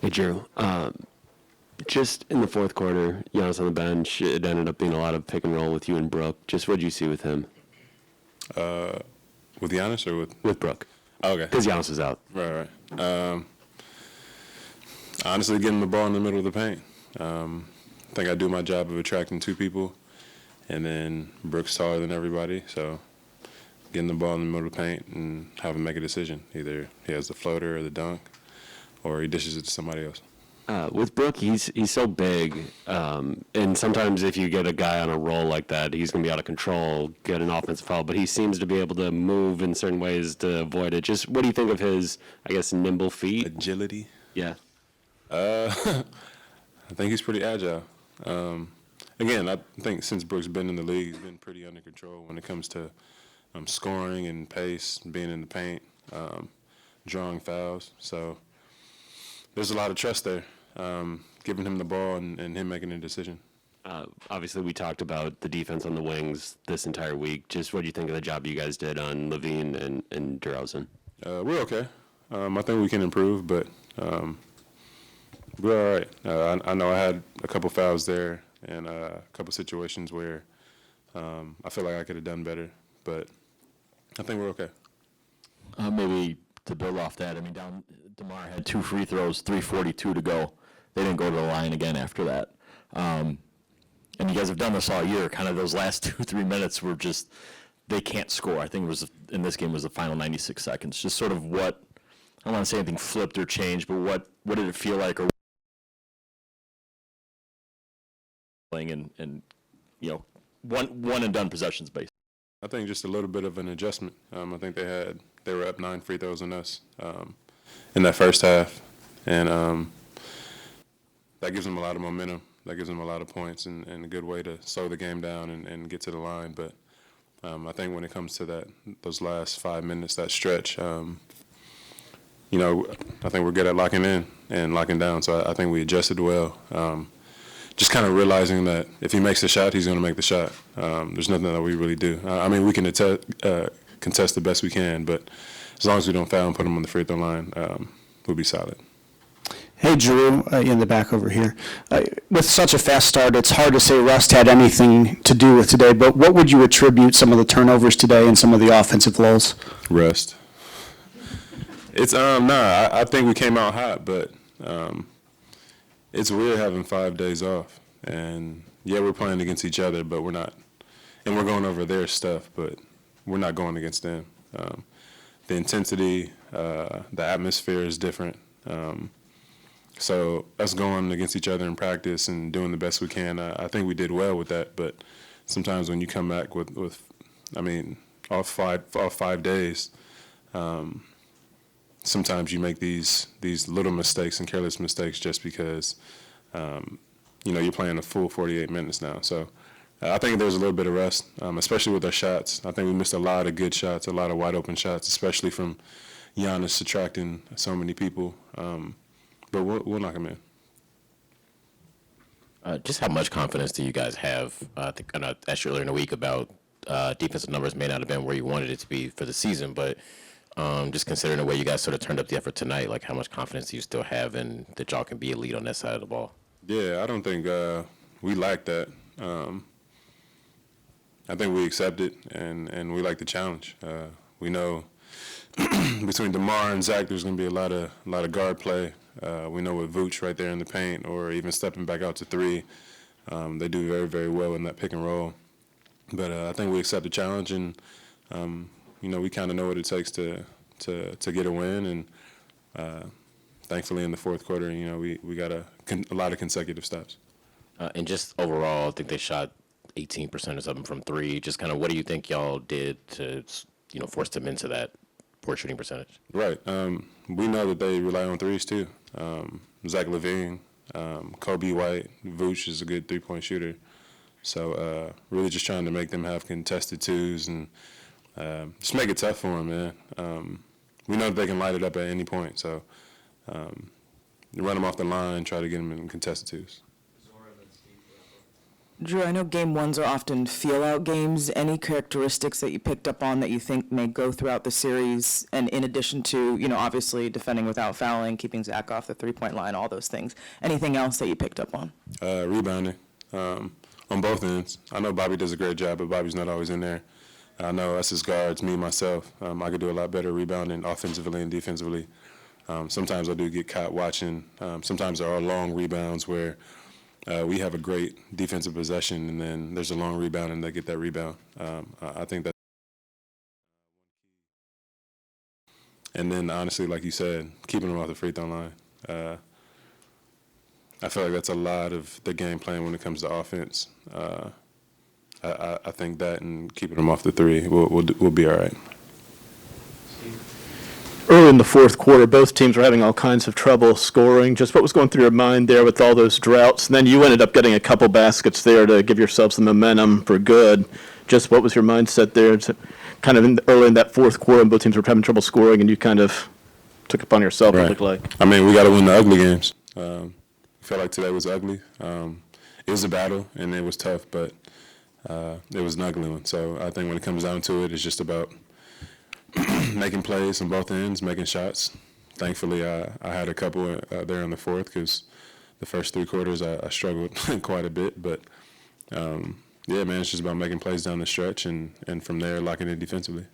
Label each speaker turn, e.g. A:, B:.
A: Hey, Drew. Just in the fourth quarter, Giannis on the bench, it ended up being a lot of pick and roll with you and Brooke. Just what did you see with him?
B: With Giannis or with?
A: With Brooke.
B: Oh, okay.
A: Because Giannis was out.
B: Right. Honestly, getting the ball in the middle of the paint. I think I do my job of attracting two people, and then Brooks taller than everybody, so getting the ball in the middle of the paint and having to make a decision. Either he has the floater or the dunk, or he dishes it to somebody else.
A: With Brooke, he's so big, and sometimes if you get a guy on a roll like that, he's going to be out of control, get an offensive foul, but he seems to be able to move in certain ways to avoid it. Just what do you think of his, I guess, nimble feet?
B: Agility?
A: Yeah.
B: I think he's pretty agile. Again, I think since Brooks been in the league, he's been pretty under control when it comes to scoring and pace, being in the paint, drawing fouls. So there's a lot of trust there, giving him the ball and him making a decision.
A: Obviously, we talked about the defense on the wings this entire week. Just what do you think of the job you guys did on Levine and DeRozan?
B: We're okay. I think we can improve, but we're all right. I know I had a couple fouls there and a couple situations where I feel like I could have done better, but I think we're okay.
C: Maybe to build off that, I mean, DeMar had 2 free throws, 3:42 to go. They didn't go to the line again after that. And you guys have done this all year. Kind of those last 2-3 minutes were just, they can't score. I think it was, in this game, was the final 96 seconds. Just sort of what, I don't want to say anything flipped or changed, but what did it feel like? Or and you know, one and done possessions based.
B: I think just a little bit of an adjustment. I think they were up 9 free throws on us in that first half, and that gives them a lot of momentum. That gives them a lot of points and a good way to slow the game down and get to the line. But I think when it comes to those last 5 minutes, that stretch, you know, I think we're good at locking in and locking down. So I think we adjusted well. Just kind of realizing that if he makes the shot, he's going to make the shot. There's nothing that we really do. I mean, we can contest the best we can, but as long as we don't foul and put him on the free throw line, we'll be solid.
D: Hey, Jrue, in the back over here. With such a fast start, it's hard to say rust had anything to do with today, but what would you attribute some of the turnovers today and some of the offensive lows?
B: Rust. It's I think we came out hot, but it's weird having 5 days off. And yeah, we're playing against each other, but we're not. And we're going over their stuff, but we're not going against them. The intensity, the atmosphere is different. So us going against each other in practice and doing the best we can, I think we did well with that. But sometimes when you come back with I mean, all 5 days, sometimes you make these little mistakes and careless mistakes just because, you know, you're playing a full 48 minutes now. So I think there's a little bit of rust, especially with our shots. I think we missed a lot of good shots, a lot of wide open shots, especially from Giannis attracting so many people. But we'll knock him in.
C: Just how much confidence do you guys have? I think I asked you earlier in the week about defensive numbers may not have been where you wanted it to be for the season, but just considering the way you guys sort of turned up the effort tonight, like how much confidence do you still have in that y'all can be elite on that side of the ball?
B: Yeah, I don't think we lack that. I think we accept it, and we like the challenge. We know between DeMar and Zach, there's going to be a lot of guard play. We know with Vooch right there in the paint, or even stepping back out to 3, they do very, very well in that pick and roll. But I think we accept the challenge, and you know, we kind of know what it takes to get a win. And thankfully, in the fourth quarter, you know, we got a lot of consecutive stops.
C: And just overall, I think they shot 18% or something from 3. Just kind of what do you think y'all did to, you know, force them into that poor shooting percentage?
B: Right. We know that they rely on threes too. Zach LaVine, Kobe White, Vooch is a good 3-point shooter. So really just trying to make them have contested twos and just make it tough for them, man. We know that they can light it up at any point. So run them off the line, try to get them in contested twos.
E: Jrue, I know game ones are often feel-out games. Any characteristics that you picked up on that you think may go throughout the series? And in addition to, obviously defending without fouling, keeping Zach off the three-point line, all those things. Anything else that you picked up on?
B: Rebounding on both ends. I know Bobby does a great job, but Bobby's not always in there. I know us as guards, me, myself, I could do a lot better rebounding offensively and defensively. Sometimes I do get caught watching. Sometimes there are long rebounds where we have a great defensive possession, and then there's a long rebound, and they get that rebound. I think that. And then, honestly, like you said, keeping them off the free throw line. I feel like that's a lot of the game plan when it comes to offense. I think that and keeping them off the three, we'll be all right.
F: Early in the fourth quarter, both teams were having all kinds of trouble scoring. Just what was going through your mind there with all those droughts? And then you ended up getting a couple baskets there to give yourself some momentum for good. Just what was your mindset there? Kind of early in that fourth quarter, and both teams were having trouble scoring, and you kind of took it upon yourself,
B: Right.
F: it looked like.
B: I mean, we got to win the ugly games. I felt like today was ugly. It was a battle, and it was tough, but it was an ugly one. So I think when it comes down to it, it's just about making plays on both ends, making shots. Thankfully, I had a couple there in the fourth because the first three quarters I struggled quite a bit. But, yeah, man, it's just about making plays down the stretch and from there locking in defensively.